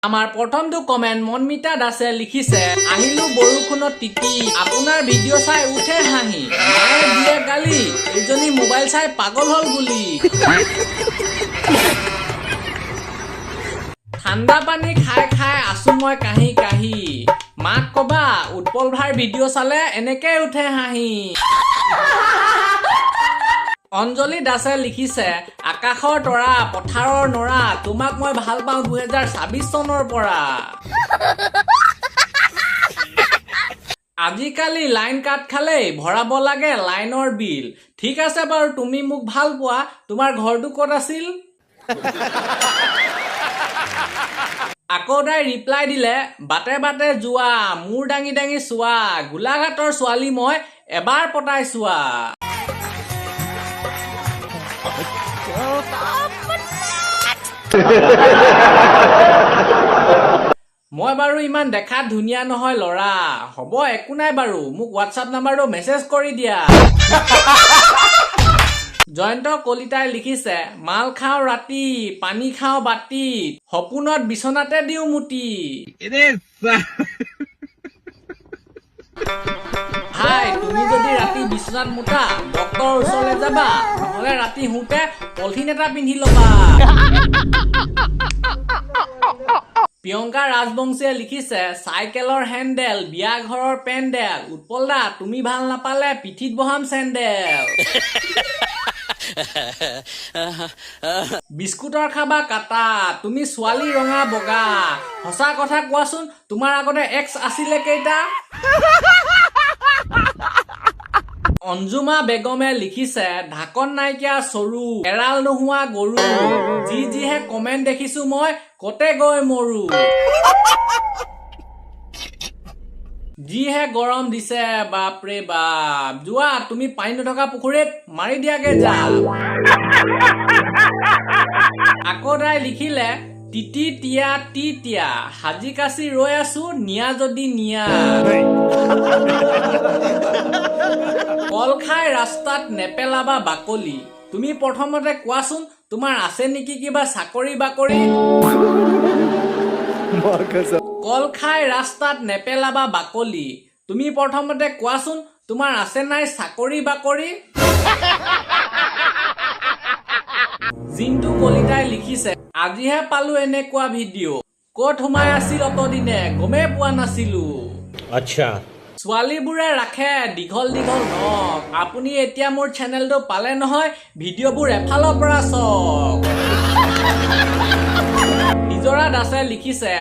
আমাৰ প্ৰথমটো কমেন্ট মনমিতা দাসে লিখিছে আহিলো বৰষুণত তিতি আপোনাৰ ভিডিঅ' চাই উঠে হাঁহি মায়ে দিয়ে গালি এইজনী মোবাইল চাই পাগল হল বুলি ঠাণ্ডা পানী খাই খাই আছো মই কাহি কাহি মাক কবা উৎপল ভাইৰ ভিডিঅ' চালে এনেকে উঠে হাঁহি অঞ্জলি দাসে লিখিছে আকাশৰ তৰা পথাৰৰ নৰা তোমাক মই ভাল পাওঁ 2026 চনৰ পৰা আজিকালি লাইন কাট খালে ভৰাব লাগে লাইনৰ বিল ঠিক আছে বাৰু তুমি মোক ভাল পোৱা তোমাৰ ঘৰটো ক'ত আছিল আকৌ তাই ৰিপ্লাই দিলে বাটে বাটে যোৱা মূৰ দাঙি দাঙি চোৱা গোলাঘাটৰ ছোৱালী মই এবাৰ পতাই চোৱা মই বাৰু ইমান দেখাত ধুনীয়া নহয় লৰা হ'ব একো নাই বাৰু মোক হোৱাটছআপ নাম্বাৰটো মেছেজ কৰি দিয়া জয়ন্ত কলিতাই লিখিছে মাল খাওঁ ৰাতি পানী খাওঁ বাতি সপোনত বিছনাতে দিওঁ মুতি হাই তুমি যদি ৰাতি বিছনাত মুতা ডক্টৰৰ ওচৰলৈ যাবা নহলে ৰাতি শুতে পলিথিন এটা পিন্ধি ল'বা প্ৰিয়ংকা ৰাজবংশীয়ে লিখিছে চাইকেলৰ হেণ্ডেল বিয়া ঘৰৰ পেণ্ডেল উৎপল দা তুমি ভাল নাপালে পিঠিত বহাম চেণ্ডেল বিস্কুটৰ খাবা কাটা তুমি ছোৱালী ৰঙা বগা সঁচা কথা কোৱাচোন তোমাৰ আগতে এক্স আছিলে কেইটা অঞ্জুমা বেগমে লিখিছে ঢাকন নাইকিয়া চৰু এৰাল নোহোৱা গৰু যিহে কমেন্ট দেখিছো মই কতে গৈ মৰু যিহে গৰম দিছে বাপৰে বাপ যোৱা তুমি পানী নথকা পুখুৰীত মাৰি দিয়াগে যা আকৌ তাই লিখিলে তিতি তিয়া তি তিয়া সাজি কাচি ৰৈ আছো নিয়া যদি নিয়া কল খাই ৰাস্তাত নেপেলাবা বাকলি তুমি প্ৰথমতে কোৱাচোন তোমাৰ আছে নেকি কিবা চাকৰি বাকৰি কল খাই ৰাস্তাত নেপেলাবা বাকলি তুমি প্ৰথমতে কোৱাচোন তোমাৰ আছে নাই চাকৰি বাকৰি জিন্তু কলিতাই লিখিছে আজিহে পালো এনেকুৱা ভিডিঅ' ক'ত সোমাই আছিল অতদিনে গমেই পোৱা নাছিলো আচ্ছা ছোৱালীবোৰে ৰাখে দীঘল দীঘল নখ আপুনি এতিয়া মোৰ চেনেলটো পালে নহয় ভিডিঅ'বোৰ এফালৰ পৰা চাওক নিজৰা দাসে লিখিছে